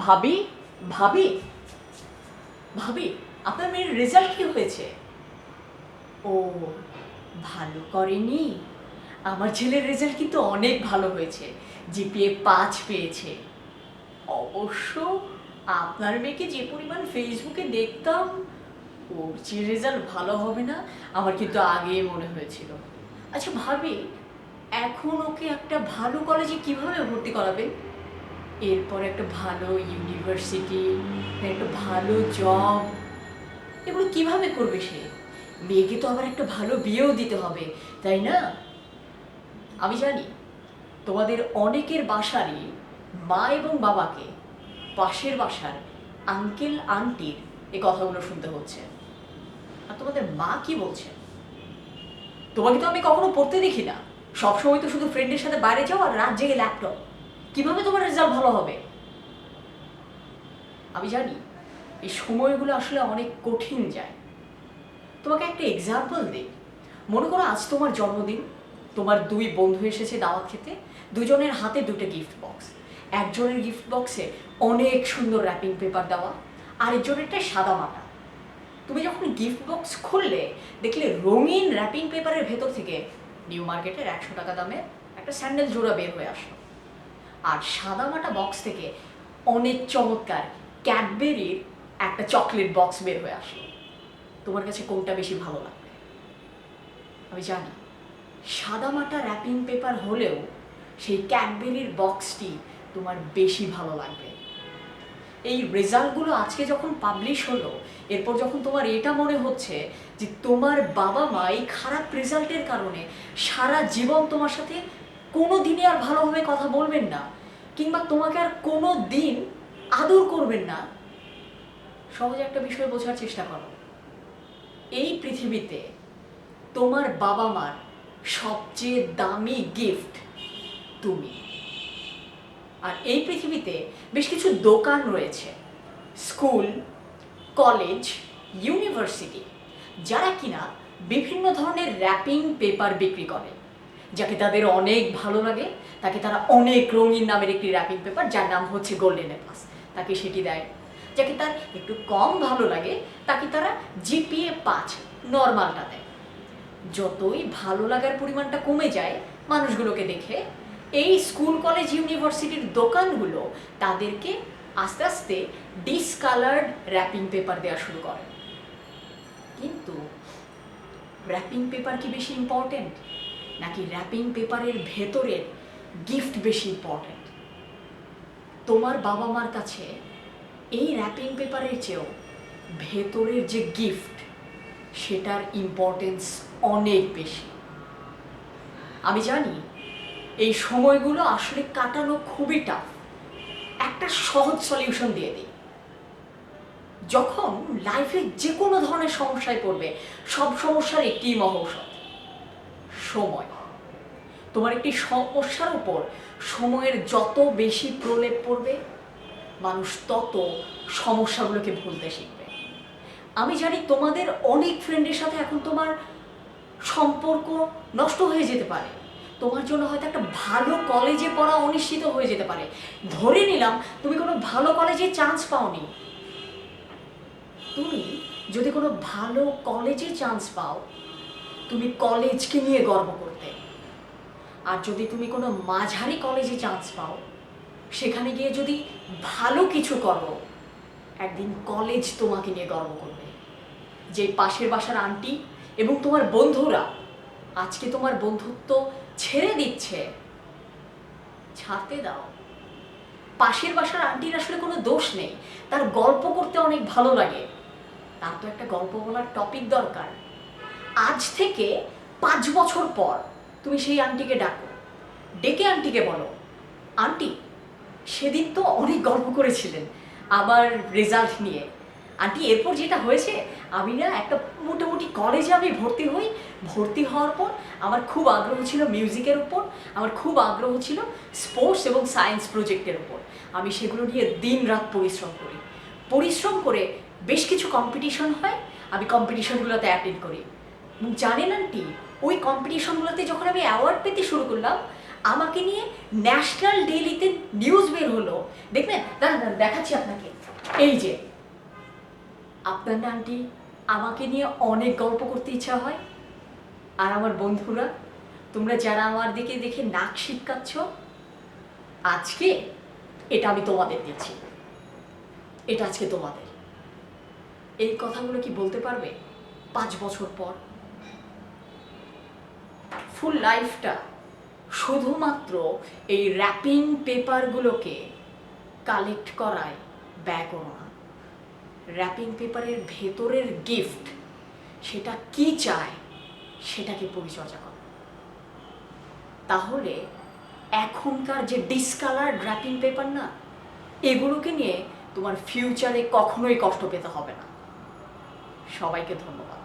ভাবি, ভাবি, ভাবি, আপনার মেয়ের রেজাল্ট কি হয়েছে? ও, ভালো করেনি। আমার ছেলের রেজাল্ট কিন্তু অনেক ভালো হয়েছে, জিপিএ 5 পেয়েছে। অবশ্য আপনার মেয়েকে যে পরিমাণ ফেসবুকে দেখতাম, ওর যে রেজাল্ট ভালো হবে না আমার কিন্তু আগেই মনে হয়েছিল। আচ্ছা ভাবি, এখন ওকে একটা ভালো কলেজে কিভাবে ভর্তি করাবেন? এরপর একটা ভালো ইউনিভার্সিটি, একটা ভালো জব, এগুলো কিভাবে করবে সে? মেয়েকে তো আবার একটা ভালো বিয়েও দিতে হবে, তাই না? আমি জানি তোমাদের অনেকের বাসারই মা এবং বাবাকে পাশের বাসার আঙ্কেল আন্টির এই কথাগুলো শুনতে হচ্ছে। আর তোমাদের মা কি বলছে? তোমাকে তো আমি কখনো পড়তে দেখি না, সবসময় তো শুধু ফ্রেন্ডের সাথে বাইরে যাও আর রাত জেগে ল্যাপটপ। কিভাবে তোমার রেজাল্ট ভালো হবে? আমি জানি এই সময়গুলো আসলে অনেক কঠিন যায়। তোমাকে একটা এক্সাম্পল দিই। মনে করো আজ তোমার জন্মদিন, তোমার 2 বন্ধু এসেছে দাওয়াত খেতে, দুজনের হাতে 2টা গিফট বক্স। একজনের গিফট বক্সে অনেক সুন্দর র্যাপিং পেপার দেওয়া, আরেকজনেরটা সাদা মাটা। তুমি যখন গিফট বক্স খুললে দেখলে রঙিন র্যাপিং পেপারের ভেতর থেকে নিউ মার্কেটের 100 টাকা দামে একটা স্যান্ডেল জোড়া বের হয়ে আসলো, আর সাদামাটা বক্স থেকে অনেক চমৎকার ক্যাডবেরির একটা চকলেট বক্স বের হয়ে আসলো। তোমার কাছে কোনটা বেশি ভালো লাগবে? আমি জানি সাদামাটা র্যাপিং পেপার হলেও সেই ক্যাডবেরির বক্সটি তোমার বেশি ভালো লাগবে। এই রেজাল্টগুলো আজকে যখন পাবলিশ হলো, এরপর যখন তোমার এটা মনে হচ্ছে যে তোমার বাবা মা এই খারাপ রেজাল্টের কারণে সারা জীবন তোমার সাথে কোনো দিনই আর ভালোভাবে কথা বলবেন না, কিংবা তোমাকে আর কোনো দিন আদর করবেন না, সহজে একটা বিষয় বোঝার চেষ্টা করো। এই পৃথিবীতে তোমার বাবা মার সবচেয়ে দামি গিফট তুমি। আর এই পৃথিবীতে বেশ কিছু দোকান রয়েছে, স্কুল, কলেজ, ইউনিভার্সিটি, যারা কিনা বিভিন্ন ধরনের র্যাপিং পেপার বিক্রি করে। যাকে তাদের অনেক ভালো লাগে তাকে তারা অনেক রঙিন নামের একটি র্যাপিং পেপার, যার নাম হচ্ছে গোল্ডেন এপ্লাস, তাকে সেটি দেয়। যাকে তার একটু কম ভালো লাগে তাকে তারা জিপিএ 5 নর্মালটা দেয়। যতই ভালো লাগার পরিমাণটা কমে যায় মানুষগুলোকে দেখে, এই স্কুল কলেজ ইউনিভার্সিটির দোকানগুলো তাদেরকে আস্তে আস্তে ডিসকালার্ড র্যাপিং পেপার দেওয়া শুরু করে। কিন্তু র্যাপিং পেপার কি বেশি ইম্পর্টেন্ট, নাকি র্যাপিং পেপারের ভেতরের গিফট বেশি ইম্পর্টেন্ট? তোমার বাবা মার কাছে এই র্যাপিং পেপারের চেয়েও ভেতরের যে গিফট, সেটার ইম্পর্টেন্স অনেক বেশি। আমি জানি এই সময়গুলো আসলে কাটানো খুবই টাফ। একটা সহজ সলিউশন দিয়ে দিই। যখন লাইফে যে কোনো ধরনের সমস্যায় পড়বে, সব সমস্যার একটি মহৌষধ, সময়। তোমার একটি সমস্যার উপর সময়ের যত বেশি প্রলেপ পড়বে, মানুষ তত সমস্যাগুলোকে ভুলতে শিখবে। আমি জানি তোমাদের অনেক ফ্রেন্ডের সাথে এখন তোমার সম্পর্ক নষ্ট হয়ে যেতে পারে, তোমার জন্য হয়তো একটা ভালো কলেজে পড়া অনিশ্চিত হয়ে যেতে পারে। ধরে নিলাম তুমি কোনো ভালো কলেজে চান্স পাওনি। তুমি যদি কোনো ভালো কলেজে চান্স পাও, তুমি কলেজকে নিয়ে গর্ব করতে। আর যদি তুমি কোনো মাঝারি কলেজে চান্স পাও, সেখানে গিয়ে যদি ভালো কিছু করো, একদিন কলেজ তোমাকে নিয়ে গর্ব করবে। যে পাশের বাসার আন্টি এবং তোমার বন্ধুরা আজকে তোমার বন্ধুত্ব ছেড়ে দিচ্ছে, ছাড়তে দাও। পাশের বাসার আন্টির আসলে কোনো দোষ নেই, তার গল্প করতে অনেক ভালো লাগে, তার তো একটা গল্প বলার টপিক দরকার। আজ থেকে 5 বছর পর তুমি সেই আন্টিকে ডাকো, ডেকে আন্টিকে বলো, আন্টি সেদিন তো অনেক গল্প করেছিলেন আমার রেজাল্ট নিয়ে। আন্টি এরপর যেটা হয়েছে, আমি না একটা মোটামুটি কলেজে আমি ভর্তি হই। ভর্তি হওয়ার পর আমার খুব আগ্রহ ছিল মিউজিকের উপর, আমার খুব আগ্রহ ছিল স্পোর্টস এবং সায়েন্স প্রজেক্টের উপর। আমি সেগুলো নিয়ে দিন রাত পরিশ্রম করি। পরিশ্রম করে বেশ কিছু কম্পিটিশন হয়, আমি কম্পিটিশনগুলোতে অ্যাটেন্ড করি। এবং জানেন আন্টি, ওই কম্পিটিশনগুলোতে যখন আমি অ্যাওয়ার্ড পেতে শুরু করলাম, আমাকে নিয়ে ন্যাশনাল ডেইলিতে নিউজ বের হলো, দেখবেন দাঁড়ান দাঁড়ান দেখাচ্ছি আপনাকে। এই যে আপনার না আন্টি, আমাকে নিয়ে অনেক গল্প করতে ইচ্ছা হয়। আর আমার বন্ধুরা, তোমরা যারা আমার দিকে দেখে নাক শিটকাচ্ছ, আজকে এটা আমি তোমাদের দিচ্ছি, এটা আজকে তোমাদের। এই কথাগুলো কি বলতে পারবে 5 বছর পর? ফুল লাইফটা শুধুমাত্র এই র্যাপিং পেপারগুলোকে কালেক্ট করায় ব্যয় করো না। র্যাপিং পেপারের ভেতরের গিফট, সেটা কি চায় সেটাকে পরিচর্যা করো। তাহলে এখনকার যে ডিসকালার্ড র্যাপিং পেপার না, এগুলোকে নিয়ে তোমার ফিউচারে কখনোই কষ্ট পেতে হবে না। সবাইকে ধন্যবাদ।